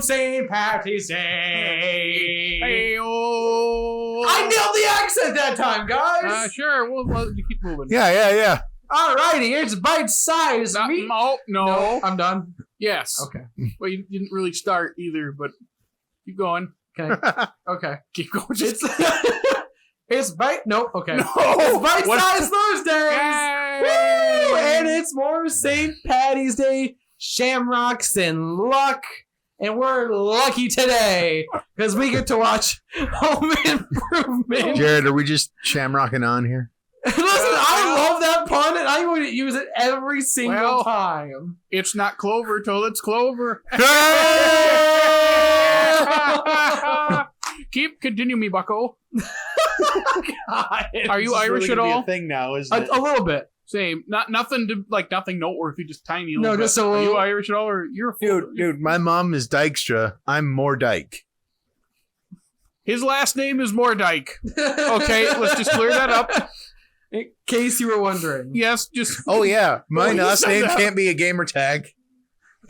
St. Patty's Day. Hey-oh. I nailed the accent that time, guys. Sure, we'll keep moving. Yeah. Alrighty, here's bite-sized meat. No, I'm done. Yes. Okay. Well, you didn't really start either, but keep going. Okay. Keep going. It's bite. Nope. Okay. No. It's bite-sized Thursdays. Yay. Woo! And it's more St. Patty's Day shamrocks and luck. And we're lucky today because we get to watch Home Improvement. Jared, are we just shamrocking on here? Listen, I love that pun, and I would use it every single time. It's not clover till it's clover. Continue me, bucko. God, Are you Irish at all? A thing now, isn't it? a little bit. Same. Nothing noteworthy, just tiny. No, just so. Are you Irish at all, or you're Dude, my mom is Dykstra. I'm Moerdyke. His last name is Moerdyke. Okay, let's just clear that up. In case you were wondering. Yes, just. Oh yeah, my you last said name that. can't be a gamer tag.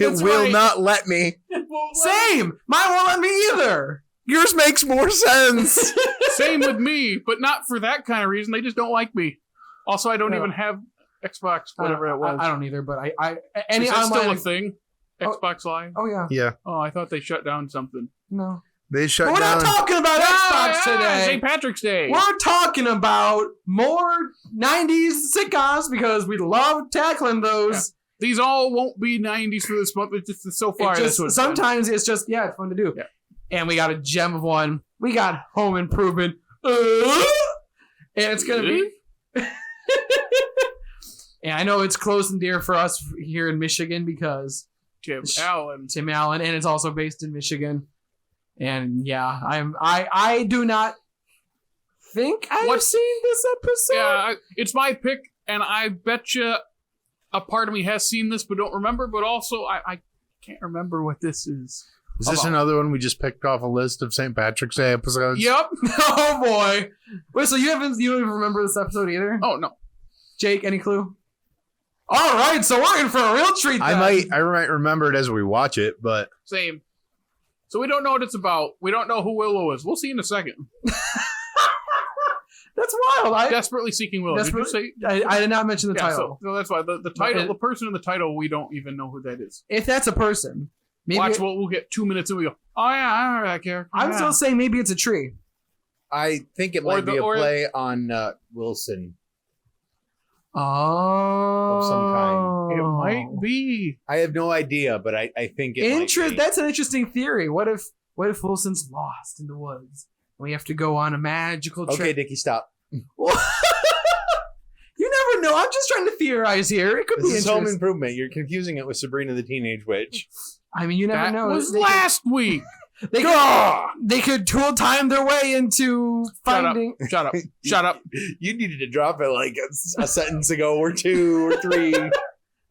That's It will right. not let me. Same. Mine won't let me either. Yours makes more sense. Same with me, but not for that kind of reason. They just don't like me. Also, I don't even have Xbox, whatever it was. I don't either, but Is that still a thing? Xbox Live? Oh yeah. Yeah, Oh, I thought they shut down something. No. they shut But we're down. not talking about Xbox today. St. Patrick's Day. We're talking about more 90s sitcoms because we love tackling those. These all won't be 90s for this month. It's just so far. That's what it's been. Sometimes it's just, it's fun to do. Yeah. And we got a gem of one. We got Home Improvement. And it's going to be... And I know it's close and dear for us here in Michigan because... Tim Allen, and it's also based in Michigan. And yeah, I do not think I've seen this episode. Yeah, it's my pick, and I bet you a part of me has seen this but don't remember. But also, I can't remember what this is. Is this another one we just picked off a list of St. Patrick's Day episodes? Yep. Oh boy. Wait, so you don't even remember this episode either? Oh no. Jake, any clue? All right, so we're in for a real treat. I then. might remember it as we watch it, but Same. So we don't know what it's about. We don't know who Willow is. We'll see in a second. That's wild. Desperately Seeking Willow. Did you say? I did not mention the title. So that's why the title, the person in the title, we don't even know who that is. If that's a person, maybe Watch, we'll get 2 minutes and we go, oh yeah, I remember that character. I'm still saying maybe it's a tree. I think it might be a play on Wilson. Oh, Of some kind. It might be. I have no idea, but I think it might be. That's an interesting theory. What if Wilson's lost in the woods? We have to go on a magical trip. Okay, Dickie, stop. You never know. I'm just trying to theorize here. It could be This is interesting. Home Improvement. You're confusing it with Sabrina the Teenage Witch. I mean, you never That know. was last week. They could tool time their way into finding. Shut up. Shut up. You needed to drop it like a sentence ago or two or three.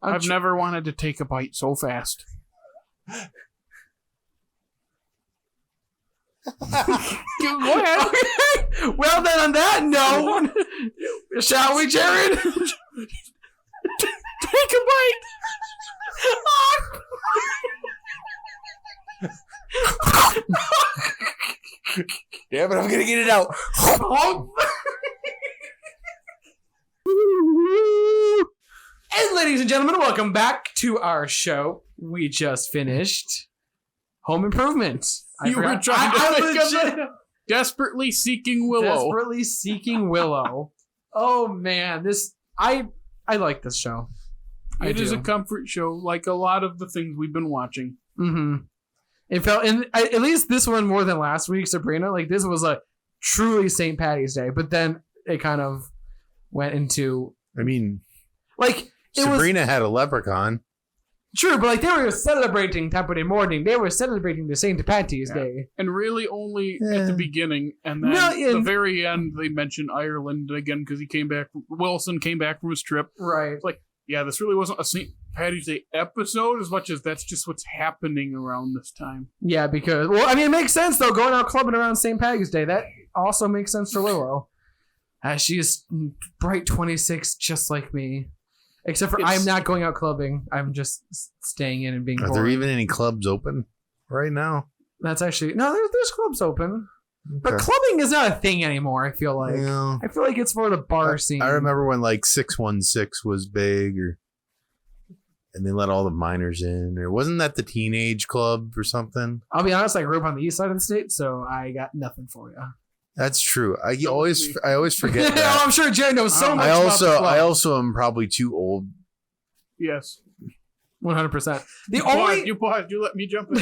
I've never wanted to take a bite so fast. Go ahead. Okay. Well, then on that note, shall we, Jared? Take a bite. Yeah, but I'm gonna get it out. And ladies and gentlemen, welcome back to our show. We just finished Home Improvement. You were trying to think of it. Desperately Seeking Willow. Desperately Seeking Willow. Oh man, I like this show. It is a comfort show, like a lot of the things we've been watching. Mm-hmm. It felt, and at least this one more than last week, Sabrina. Like this was a truly St. Patty's Day, but then it kind of went into. I mean, like Sabrina had a leprechaun. True, but like they were celebrating Saturday morning. They were celebrating the St. Patty's Day, and really only at the beginning, and then the very end they mentioned Ireland again because he came back. Wilson came back from his trip. Right. It's like, yeah, this really wasn't a St. Patty's Day episode as much as that's just what's happening around this time. Yeah, because it makes sense though. Going out clubbing around St. Patty's Day, that also makes sense for Willow. She is bright 26, just like me. Except for I'm not going out clubbing. I'm just staying in and being bored. Are there even any clubs open? right now. That's actually no. There's clubs open, but Okay. clubbing is not a thing anymore. I feel like. Yeah. I feel like it's more the bar scene. I remember when like 616 was big, and they let all the minors in. Or wasn't that the teenage club or something? I'll be honest. I grew up on the east side of the state, so I got nothing for you. That's true. I always forget Oh, that. I'm sure Jared knows so much. I about the club. also am probably too old. Yes. 100%. You paused. You let me jump in.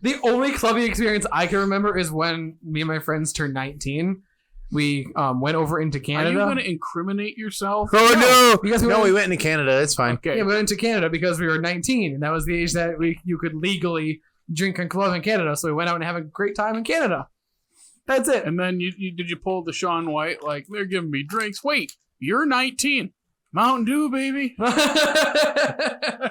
The only clubbing experience I can remember is when me and my friends turned 19. We went over into Are Canada. you going to incriminate yourself? Oh no! Because We went into Canada. It's fine. Okay. Yeah, we went into Canada because we were 19, and that was the age that you could legally drink and club in Canada. So we went out and have a great time in Canada. That's it. And then did you pull the Shaun White, like, they're giving me drinks? Wait, you're 19. Mountain Dew, baby.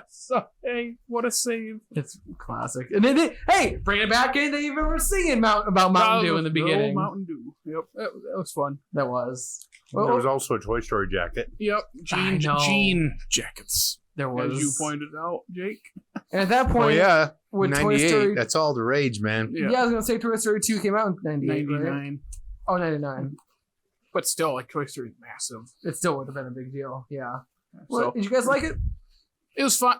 So, hey, what a save. It's classic. And then hey, bring it back in. They even were singing about Mountain Dew in the beginning. Mountain Dew. Yep, that was fun. That was. There was also a Toy Story jacket. Yep, jean jackets. There was. As you pointed out, Jake. And at that point, Oh yeah, when Toy 98. Story, That's all the rage, man. yeah, I was gonna say Toy Story 2 came out in 98, 99. right? Oh, 99. But still, like, Toy Story is massive. It still would have been a big deal. Yeah. So, Well, did you guys like it? it was fun.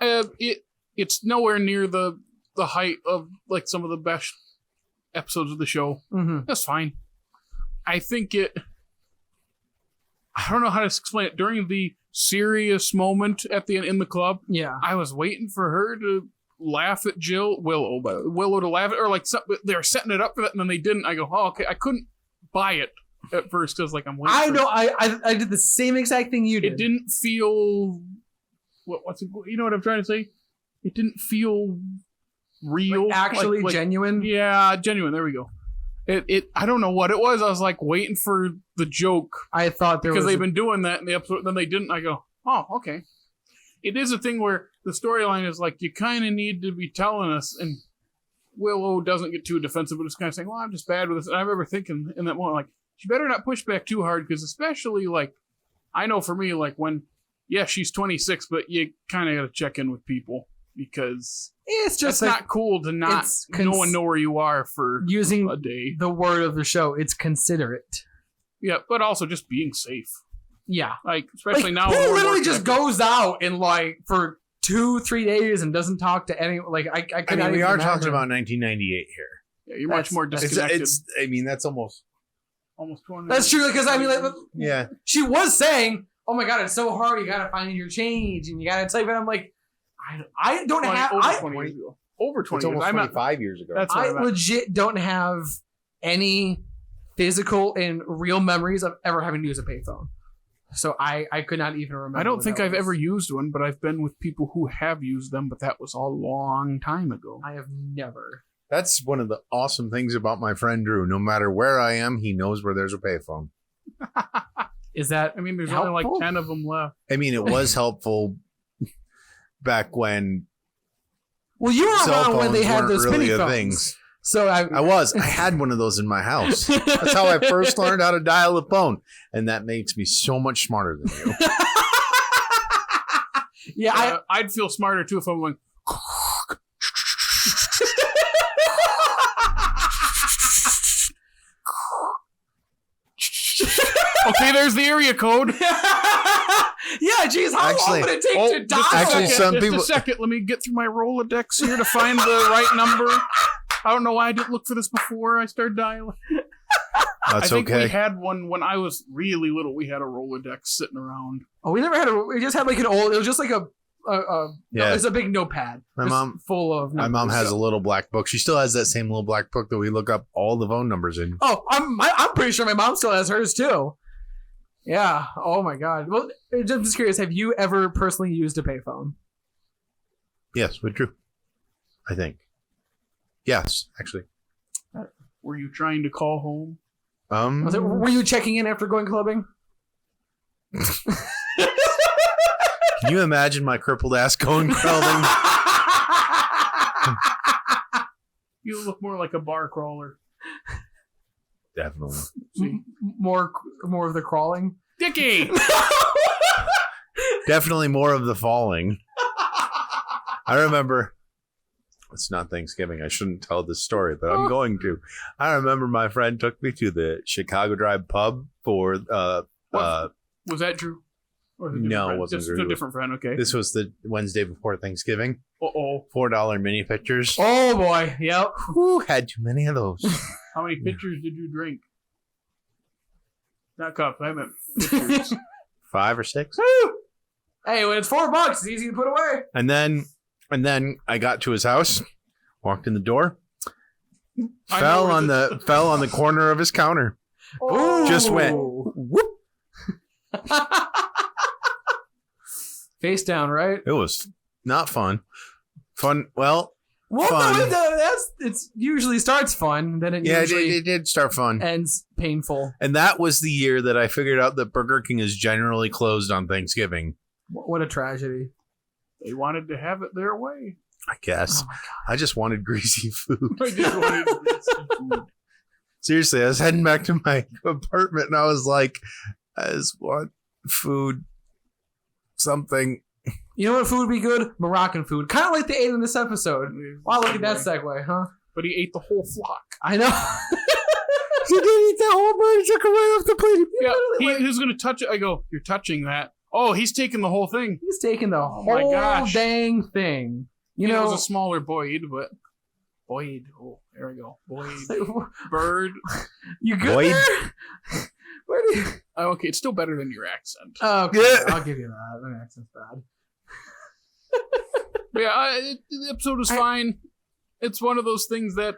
It's nowhere near the height of, like, some of the best episodes of the show. Mm-hmm. That's fine. I think I don't know how to explain it. During the serious moment at the end in the club, Yeah. I was waiting for her to laugh at Willow to laugh at her, like, they were setting it up for that, and then they didn't. I go, oh, okay. I couldn't buy it at first because, like, I'm waiting. I know. I did the same exact thing you did. It didn't feel. What's it? You know what I'm trying to say? It didn't feel real, Like, actually like, genuine. Yeah, genuine. There we go. It. I don't know what it was. I was like waiting for the joke I thought there because was they've been doing that in the episode. Then they didn't. I go, oh, okay. It is a thing where the storyline is like you kind of need to be telling us, and Willow doesn't get too defensive, but it's kind of saying, "Well, I'm just bad with this." And I remember thinking in that moment, like, she better not push back too hard because, especially like, I know for me, like when, yeah, she's 26, but you kind of got to check in with people because it's just it's not cool to not no one know where you are for using a day. the word of the show. It's considerate. Yeah, but also just being safe. Yeah. Like, especially now. Who we're literally more just connected. goes out and like for 2-3 days and doesn't talk to anyone. Like I could not we even are imagine. talking about 1998 here. Yeah, you're much more That's- disconnected. That's almost. Almost 20. That's true because I mean, like, Yeah. she was saying, "Oh my god, it's so hard. You gotta find your change and you gotta type it." I'm like, I don't have. over I 20 years ago. Over 20 It's years. almost I'm 25 years ago. That's what I meant. legit don't have any physical and real memories of ever having to use a payphone. So I could not even remember. I don't what think that I've was. ever used one, but I've been with people who have used them, but that was a long time ago. I have never. That's one of the awesome things about my friend Drew. No matter where I am, he knows where there's a payphone. Is that? I mean, there's helpful? only like 10 of them left. I mean, it was helpful back when Well, you were cell around when they phones had weren't those really spinny a phones. thing. So I I had one of those in my house. That's how I first learned how to dial a phone. And that makes me so much smarter than you. yeah, I'd feel smarter too if I'm going. Okay, there's the area code. yeah. Geez, how long would it take to dial? actually, some Just people- a second. Let me get through my Rolodex here to find the right number. I don't know why I didn't look for this before I started dialing. I That's think okay. we had one when I was really little. We had a Rolodex sitting around. Oh, we never had a. We just had like an old. It was just like a. Yeah. It's a big notepad. My just mom- full of. My mom numbers. has a little black book. She still has that same little black book that we look up all the phone numbers in. Oh, I'm pretty sure my mom still has hers too. Yeah. Oh my god. Well, I'm just curious. Have you ever personally used a payphone? Yes, with Drew. I think. Yes, actually. Were you trying to call home? Were you checking in after going clubbing? Can you imagine my crippled ass going crawling? You look more like a bar crawler. Definitely. More of the crawling. Dickey! Definitely more of the falling. I remember It's not Thanksgiving. I shouldn't tell this story, but I'm going to. I remember my friend took me to the Chicago Drive pub for Was that Drew? Or was it a different No, it friend? wasn't Just Drew. a different friend. Okay. this was the Wednesday before Thanksgiving. Uh-oh. $4 mini pictures. Oh boy, yep. Who had too many of those? How many pitchers did you drink? Not cups. I meant pitchers. 5 or 6. Hey, when it's $4, it's easy to put away. And then I got to his house, walked in the door, fell on the corner of his counter. Ooh. Just went whoop. Face down, right? It was not fun. Well, Well, fun. no, it's usually starts fun, then it Yeah, usually it did start fun. ends painful. And that was the year that I figured out that Burger King is generally closed on Thanksgiving. What a tragedy. They wanted to have it their way. I guess. Oh my I just wanted greasy food. I just wanted to get some food. Seriously, I was heading back to my apartment and I was like, I just want food. Something. You know what food would be good? Moroccan food. Kind of like they ate in this episode. Wow, look at that segue, huh? But he ate the whole flock. I know. He did eat that whole bird. He took it right off the plate. Yeah, he was going to touch it. I go, you're touching that. Oh, he's taking the whole thing. He's taking the my whole gosh. dang thing. You It know, was a smaller Boyd, but Boyd. Oh, there we go. Boyd. Bird. you good Boyd? there? Where do you... Oh, okay, it's still better than your accent. Oh, okay. Yeah. I'll give you that. My accent's bad. But yeah, the episode was fine. It's one of those things that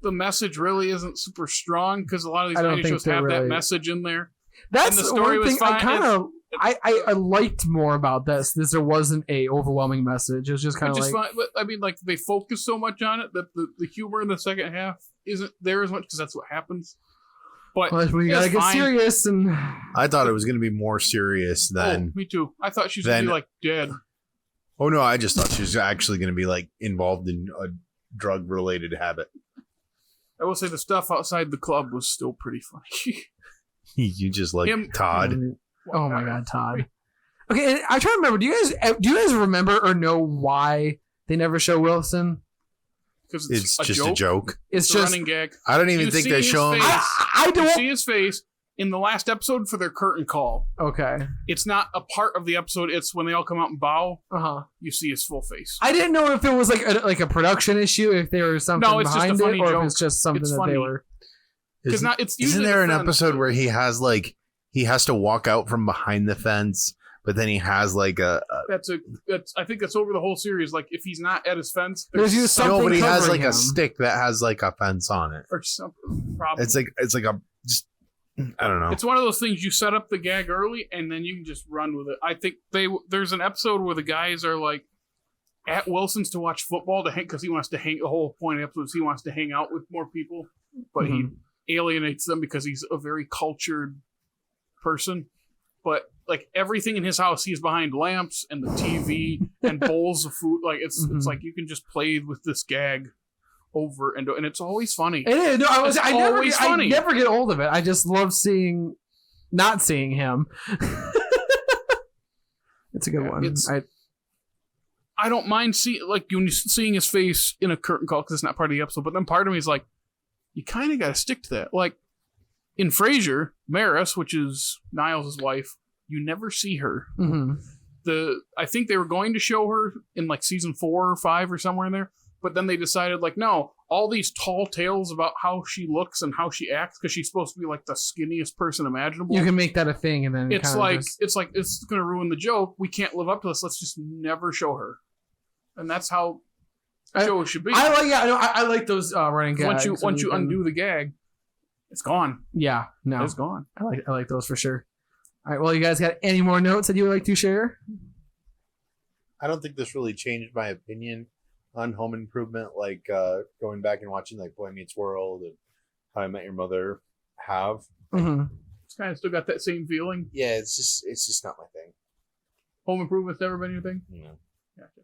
the message really isn't super strong because a lot of these I don't radio think shows they're have that really- message in there. That's And the story one was thing I fine. kind of... I liked more about this. There wasn't a overwhelming message. It was just kind of Which is like... fine, but I mean, like they focus so much on it that the humor in the second half isn't there as much because that's what happens. But Well, we it's gotta get fine. serious and... I thought it was going to be more serious than. Oh, me too. I thought she was gonna be like dead. Oh, no, I just thought she was actually going to be like involved in a drug related habit. I will say the stuff outside the club was still pretty funny. You just like Him- Todd. Oh my god, Todd. Okay, and I try to remember. Do you guys remember or know why they never show Wilson? Because It's a just joke. a joke. It's It's a just running gag. I don't even You think see they his show him. face. I You don't. see his face in the last episode for their curtain call. Okay. It's not a part of the episode. It's when they all come out and bow. Uh huh. You see his full face. I didn't know if it was like a production issue, if there was something No, it's just a behind funny it, or joke. if it's just something It's that funny. they were. Because Isn't, not. It's isn't usually there an the fence. episode where he has like he has to walk out from behind the fence, but then he has like a That's I think that's over the whole series. Like if he's not at his fence, There's usually something no, but he has covering like him. a stick that has like a fence on it. or something. Probably. It's like a just I don't know. It's one of those things you set up the gag early and then you can just run with it. I think there's an episode where the guys are like at Wilson's to watch football to hang because he wants to hang. The whole point of the episode is he wants to hang out with more people, but he alienates them because he's a very cultured person. But like everything in his house, he's behind lamps and the TV and bowls of food. Like it's like you can just play with this gag over and it's always funny. It is. No, It's always I funny. never get old of it. I just love not seeing him. It's a good one. I don't mind seeing his face in a curtain call because it's not part of the episode. But then part of me is like, you kind of got to stick to that. Like in Frasier, Maris, which is Niles' wife, you never see her. Mm-hmm. I think they were going to show her in like season 4 or 5 or somewhere in there. But then they decided, like, no, all these tall tales about how she looks and how she acts, because she's supposed to be like the skinniest person imaginable. You can make that a thing, and then It's kinda like just- it's going to ruin the joke. We can't live up to this. Let's just never show her, and that's how the show should be. I like those running gags. Once you can- undo the gag, it's gone. Yeah, no, It's gone. I like those for sure. All right, well, you guys got any more notes that you would like to share? I don't think this really changed my opinion on Home Improvement, like going back and watching like Boy Meets World and How I Met Your Mother have. Mm-hmm. It's kind of still got that same feeling. Yeah, it's just not my thing. Home Improvement's never been your thing. You know. Gotcha.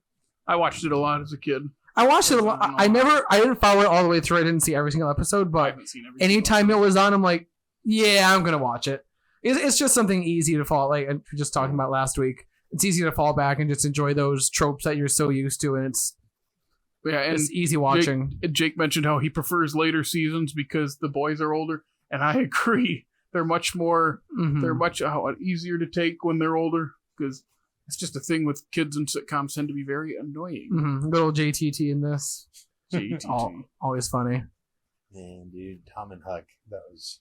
I watched it a lot as a kid. I watched it a lot. I didn't follow it all the way through. I didn't see every single episode, I but haven't seen every anytime it was on, I'm like, yeah, I'm gonna watch it. It's just something easy to fall, like we were just talking about last week. It's easy to fall back and just enjoy those tropes that you're so used to, and it's Yeah, and It's easy watching. Jake mentioned how he prefers later seasons because the boys are older, and I agree. They're much more. Mhm. They're much easier to take when they're older because it's just a thing with kids and sitcoms tend to be very annoying. Mhm. Good old JTT in this. JTT. Always funny. Man, dude, Tom and Huck. That's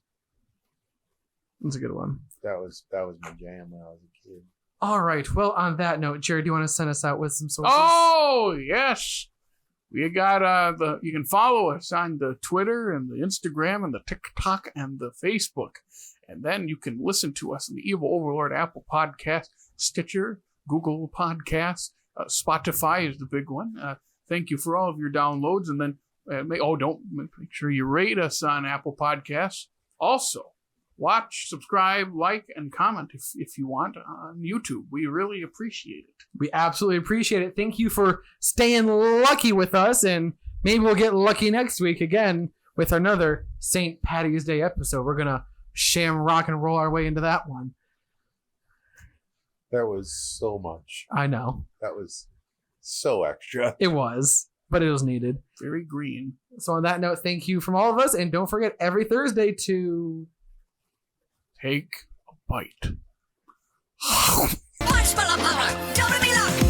That's a good one. my jam when I was a kid. All right. Well, on that note, Jared, do you want to send us out with some sources? Oh yes, we got you can follow us on the Twitter and the Instagram and the TikTok and the Facebook, and then you can listen to us on the Evil Overlord Apple Podcast, Stitcher, Google Podcasts, Spotify is the big one. Thank you for all of your downloads, and then don't make sure you rate us on Apple Podcasts. Also, watch, subscribe, like, and comment if you want on YouTube. We really appreciate it. We absolutely appreciate it. Thank you for staying lucky with us, and maybe we'll get lucky next week again with another St. Patty's Day episode. We're going to rock and roll our way into that one. That was so much. I know. That was so extra. It was, but it was needed. Very green. So on that note, thank you from all of us, and don't forget every Thursday to Take a bite. Marshmallow power, double me luck.